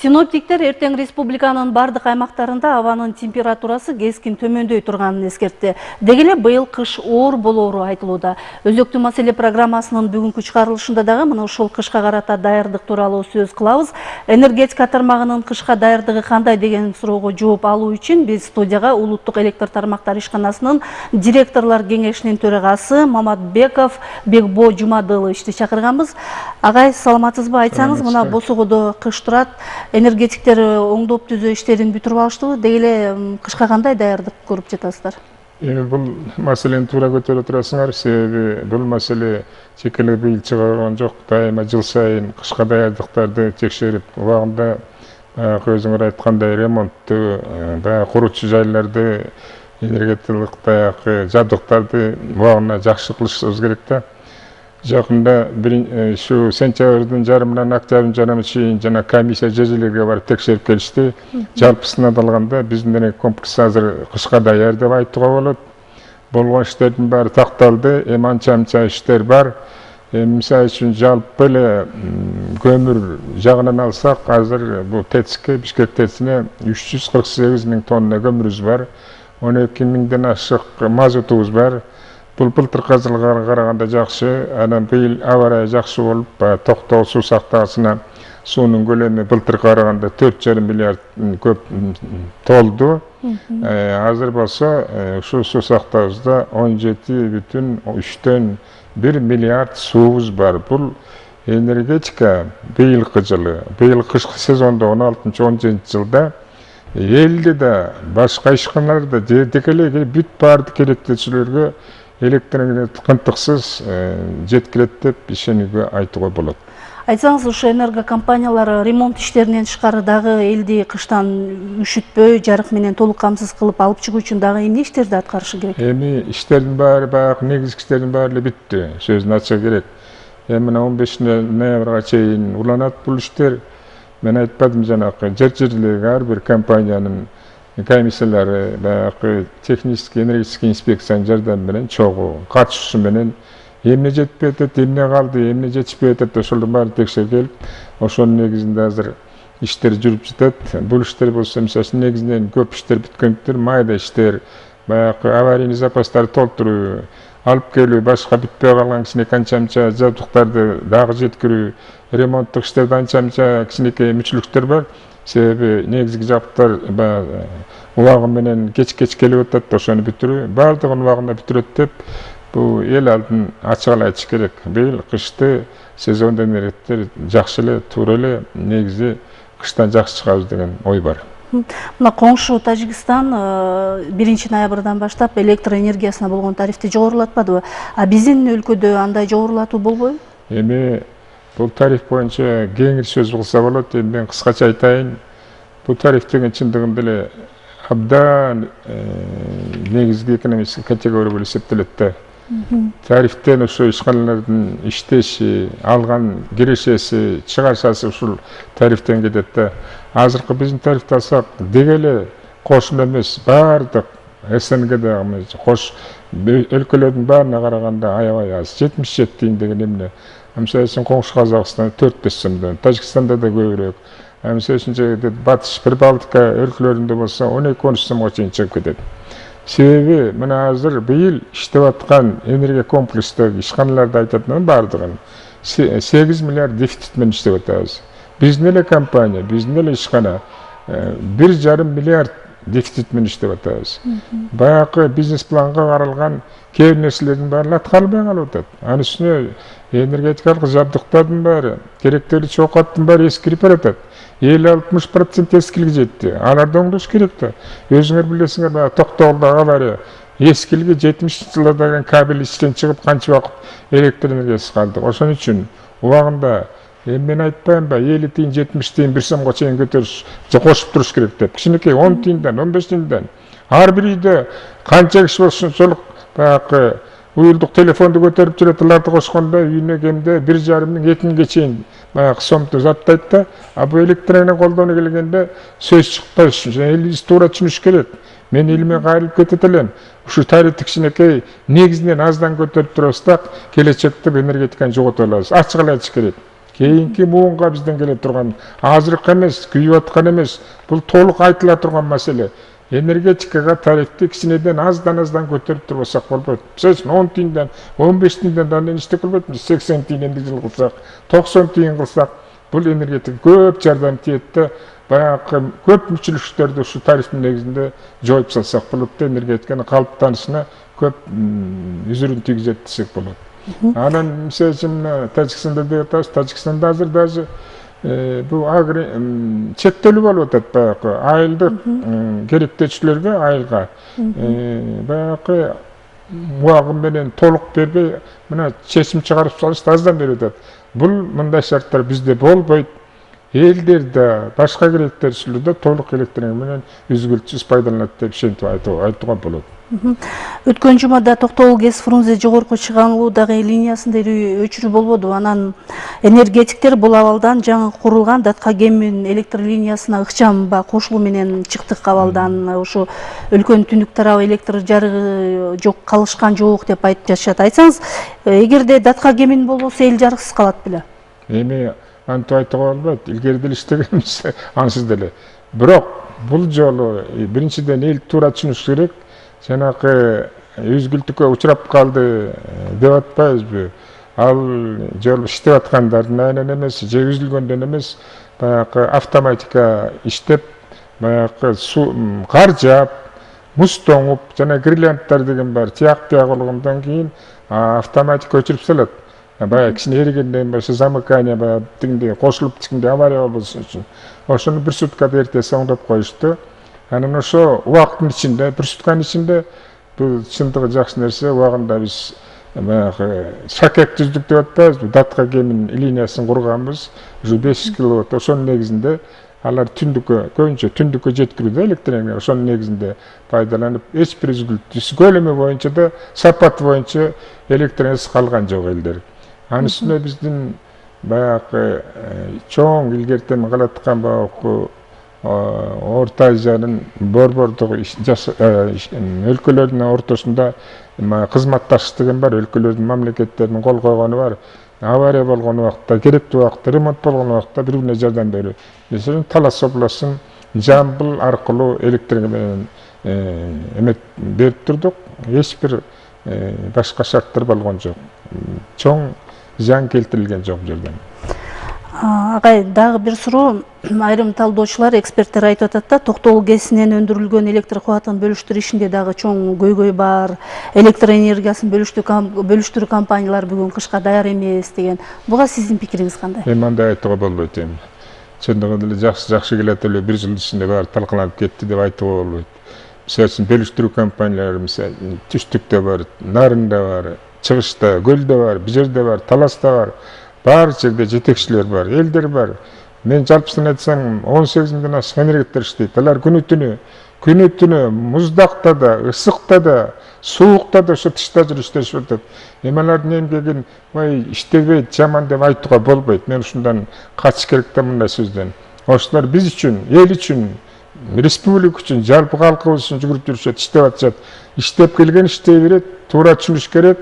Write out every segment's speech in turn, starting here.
Синоптиктер эртең республиканын бардык аймактарында абанын температурасы кескин төмөндөй турганын эскертти. Деги эле быйыл кыш оор болоору айтылууда. Өзөктүү маселе программасынын бүгүнкү чыгарылышында дагы мына ушул кышка карата даярдык тууралуу сөз кылабыз. Энергетика тармагынын кышка даярдыгы кандай деген суроого жооп алуу үчүн биз студияга Улуттук электр тармактар ишканасынын директорлор кеңешинин төрагасы Маматбеков Бекбо Жумадыловичти чакырганбыз. Агай, саламатсызбы? Айтсаңыз, мына босогодо кыш турат. Энергетиктер оңдоп түзөө иштерин бүтүрүп алыштыбы? Деги эле кышка кандай даярдык көрүп жатасыздар? Бул маселени туура көтөрүп турасыңар, себеби бул маселе чек эле быйыл чыгарылган жок. Дайыма жыл сайын кышка даярдыктарды текшерип, убагында өзүңөр айткандай ремонтту, куручу жайларды, энергетикалык жабдыктарды убагында жакшы кылышыбыз керек да. Жакында şu сентябрдын жарымынан октябрдын жарымына чейин жана комиссия жерлерге барып текшерип келишти. Жалпысына алганда биздин комплекс азыр кышка даяр деп айтууга болот. Болгон иштердин баары такталды, анча-мынча иштер бар. Мисалы үчүн жалпы эле көмүр жагынан алсак, азыр бул ТЭЦке, Бишкек ТЭЦине 348 000 тонна көмүрүбүз бар. 12 000ден ашык мазутубуз бар. Бул былтыркы жылга караганда жакшы. Анан быйыл аба ырайы жакшы болуп, Токтогул суу сактагычына суунун көлөмү былтыркы караганда 4,5 миллиард көп толду. Азыр болсо ушул суу сактагычта 17,3 миллиард суубуз бар. Бул энергетика быйылкы жылы, быйыл кышкы сезондо 16-17 жылда элде да башка ишканаларда деги эле бүт баардык керектүүчүлөргө электр кынтыксыз жеткилет деп ишенүүгө айтууга болот. Айтсаңыз, ушу энергокомпаниялар ремонт иштеринен тышкары дагы элди кыштан үшүтпөй, жарык менен толук камсыз кылып алып чыгуу үчүн дагы эмне иштерди аткарышы керек? Эми иштердин баары баягы негизги иштердин баары эле бүттү. Сөзүн ачык керек. Мына 15 ноябрга чейин уланат бул иштер. Мен айтпадым жанакы жер-жерлерге ар бир компаниянын комиссиялары, баягы технический энергетический инспекциянын жардамы менен чогуу катышуусу менен эмне жетпей атат, эмне калды, эмне жетишпей атат, ошолордун баарын текшергелип, ошонун негизинде азыр иштер жүрүп жатат. Бул иштер болсо, мисалы үчүн негизинен көп иштер бүткөндөр, майда иштер, баягы аварийный запастарды толтуруу, алып келүү, башка бүтпөй калган кичинекей анча-мынча жабдыктарды дагы жеткирүү, ремонттук иштерде анча-мынча кичинекей мүчүлүктөр бар. Себеби негизги жабдыктар убагы менен кеч келип атат, ошону бүтүрүү, баардыгын убагында бүтүрөт деп бул эл алдын ачык эле айтыш керек. Быйыл кышты сезондо энергетиктер жакшы эле, туура эле негизи кыштан жакшы чыгабыз деген ой бар. Мына коңшу Тажикстан 1 ноябрдан баштап электр энергиясына болгон тарифти жогорулатпадыбы? А биздин өлкөдө андай жогорулатуу болбойбу? Эми бул тариф боюнча кеңири сөз кылса болот. Эми мен кыскача айтайын. Бул тариф деген чындыгында эле абдан негизги экономический категория болуп эсептелет да. Тарифтен ошо ишканалардын иштеши, алган кирешеси, чыгарышасы ушул тарифтен кетет да. Азыркы биздин тарифти алсак, деги эле кошуна эмес, баардык СНГдагы кош өлкөлөрдүн баарына караганда аябай аз. 77 тиын деген эмне. Мисалы үчүн коңшу Казакстан 4-5 сомдон, Тажикстанда да көбүрөөк. Мисалы үчүн Батыш Прибалтика өлкөлөрүндө болсо 12-13 сомго чейин чыгып кетет. Себеби мына азыр быйыл иштеп аткан энергия комплекстеги ишканаларды айтатынын баардыгын 8 миллиард дефицит менен иштеп атабыз. Биздин эле компания, биздин эле ишкана 1,5 миллиард дефицит менен иштеп атабыз. Баягы бизнес планга каралган кээ бир нерселердин баары аткарылбай калып атат. Анын үстүнө энергетикалык жабдыктардын баары, керектелүү чоокаттын баары эскирип баратат. 50-60% эскилиги жетти. Аларды оңдош керек да. Өзүңөр билесиңер, баягы Токтогулдагы авария эскилиги 70-жылдарда кабель иштен чыгып канча убакыт электр энергиясыз калдык. Ошон үчүн убагында мен айтпаймынбы, 50 тиын, 70 тиын 1 сомго чейин көтөрүш, кошуп туруш керек деп. Кичинекей 10 тиындан, 15 тиындан ар бир үйдө канча киши болсончолук баягы уюлдук телефонду көтөрүп жүрөт, аларды кошкондо үйүнө кемде 1,5 миң, 2 миңге чейин баягы сомду заттайт да. А бул электр колдонууга келгенде сөз чыкпайт. Элибиз туура түшүнүш керек. Мен илиме кайрылып кетет элем. Ушу тарифти кичинекей негизинен аздан көтөрүп турабыз да, келечекте энергетиканы жогото алабыз. Ачык эле айтыш керек. Кийинки муунга бизден келе турган азыркы эмес, күйүп аткан эмес, бул толук айтыла турган маселе. Энергетикага тарифти кичинеден аздан көтөрүп турбасак болбойт. Мисалы үчүн 10 тиынден, 15 тиынден дан иштеп болбойт. 80 тиын эмди жыл кылсак, 90 тиын кылсак, бул энергетика көп жардам тиет да, баягы көп мүчүлүктөрдү ушу тарифтин негизинде жоюп салсак болот да, энергетиканын калыптанышына көп үзүрүн тийгизет десек болот. Анан мисалы үчүн Тажикстанда деп атабыз, Тажикстанда азыр даже бул чектелүү болуп атат баягы айылдык керектөөчүлөргө айылга баягы убагы менен толук бербей мына чечим чыгарып салышты аздан берип атат. Бул мындай шарттар бизде болбойт. Элдерде башка керектөөчүлөрдө толук электр энергия менен үзгүлтсүз пайдаланат деп ишентип айтууга болот. Өткөн жумада Токтогул ГЭС Фрунзе жогорку чыганулуудагы линиясында өчүрүү болбоду. Анан энергетиктер бул абалдан жаңы курулган Датка Кемин электр линиясына ыкчам кошулуу менен чыктык абалдан. Ошо өлкөнүн түндүк тарабы электр жарыгы жок, калышкан жок деп айтып жатышат. Айтсаңыз, эгерде Датка Кемин болбосо эл жарыксыз калат беле? Эми антип айтууга болбойт. Илгери деле иштегенбиз ансыз деле. Бирок бул жолу биринчиден эл туура түшүнүш керек. Жанакы үзгүлтүккө учурап калды деп атпайбызбы? Ал жол иштеп аткандардын айынан эмес, же үзүлгөндөн эмес, баягы автоматика иштеп, баягы кар жаап, муз тоңуп, жана гирлянттар деген бар, тияк болгондон кийин автоматика өчүрүп салат. Баягы кичине эригенден башы замыкание баягы тигиндей кошулуп тигиндей авария болбосун үчүн. Ошону бир суткада эртеси оңдоп коюшту. Анан ошо убакыттын ичинде, бир сутканын ичинде бул чындыгы жакшы нерсе, убагында биз баягы шакек түздүк деп атпайбызбы? Датка Кемин линиясын курганбыз, уже 5 киловатт. Ошонун негизинде алар түндүккө, көбүнчө түндүккө жеткирүүдө электр энергия, ошонун негизинде пайдаланып, эч бир үзгүлтүсүз көлөмү боюнча да, сапаты боюнча электр энергиясы калган жок элдер. Анын үстүнө биздин баягы чоң илгертен калаткан баягы Орто Азиянын борбордук өлкөлөрдүн ортосунда кызматташык деген бар, өлкөлөрдүн мамлекеттеринин кол койгону бар. Авария болгон убакта, керектүү убакта, ремонт болгон убакта бири-бирине жардам берүү. Мисалы Талас областын Жамбыл аркылуу электр менен берип турдук. Эч бир башка шарттар болгон жок. Чоң зыян келтирилген жок жерден. Агай, дагы бир суроо. Айрым талдоочулар, эксперттер айтып атат да, Токтогул ГЭСинен өндүрүлгөн электр кубатын бөлүштүрүү ишинде дагы чоң көйгөй бар. Электр энергиясын бөлүштүрүү компаниялар бүгүн кышка даяр эмес деген. Буга сиздин пикириңиз кандай? Эми андай айтууга болбойт эми. Чындыгында эле жакшы келет эле, бир жыл ичинде баары талкаланып кетти деп айтууга болбойт. Мисалы үчүн бөлүштүрүү компаниялары мисалы түштүктө бар, Нарында бар, Чыгышта, Көлдө бар, бир жерде бар, Таласта бар. Бар жерде жетекчилер бар, элдер бар. Мен жалпысын айтсам 18 миңден ашык энергеттер иштейт. Алар күнү түнү муздакта да, ысыкта да, суукта да ошо тышта жүрүп иштешип атат. Эми алардын эмгегин иштебейт, жаман деп айтууга болбойт. Мен ушундан качыш керек да мындай сөздөн. Ошолор биз үчүн, эл үчүн, республика үчүн, жалпы калкыбыз үчүн жүгүрүп жүрүшөт, иштеп атышат. Иштеп келген иштей берет, туура түшүнүш керек.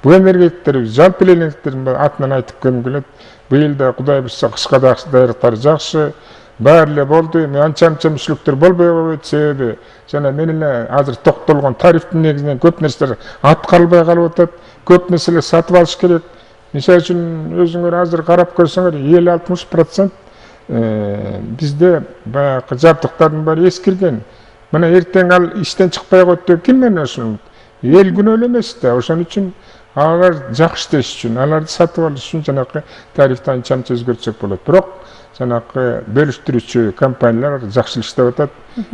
Бул энергетиктер жалпы энергетиктердин атынан айтып көргүм келет. Быйыл да Кудай буйрса кышка даярдыктары жакшы. Баары эле болду. Эми анча мүчүлүктөр болбой койбойт. Себеби жана мен эле азыр токтолгон тарифтин негизинен көп нерселер аткарылбай калып атат. Көп нерселер сатып алыш керек. Мисалы үчүн өзүңөр азыр карап көрсөңөр 50-60% бизде баягы жабдыктардын баары эскирген. Мына эртең ал иштен чыкпай койт деп ким менен ушуну? Эл күнөөлүү эмес да. Ошон үчүн алар жакшы иштеш үчүн, аларды сатып алыш үчүн жанакы тарифти анча-мынча өзгөртсөк болот. Бирок жанакы бөлүштүрүүчү компаниялар жакшы иштеп атат.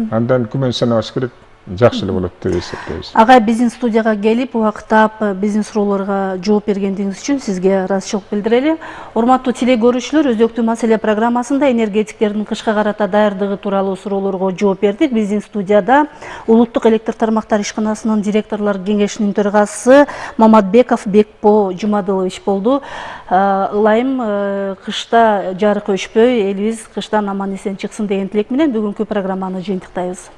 Андан күмөн санабаш керек. Жакшы эле болот деп эсептейбиз. Агай, биздин студияга келип, убактап биздин суроолорго жооп бергендиңиз үчүн сизге ыраазычылык билдирели. Урматтуу теле көрүүчүлөр, өзөктүү маселе программасында энергетиктердин кышка карата даярдыгы тууралуу суроолорго жооп бердик. Биздин студияда Улуттук электр тармактар ишканасынын директорлор кеңешинин төрагасы Маматбеков Бекпо Жумадылович болду. Ылайым кышта жарык өчпөй, элибиз кыштан аман эсен чыксын деген тилек менен бүгүнкү программаны жыйынтыктайбыз.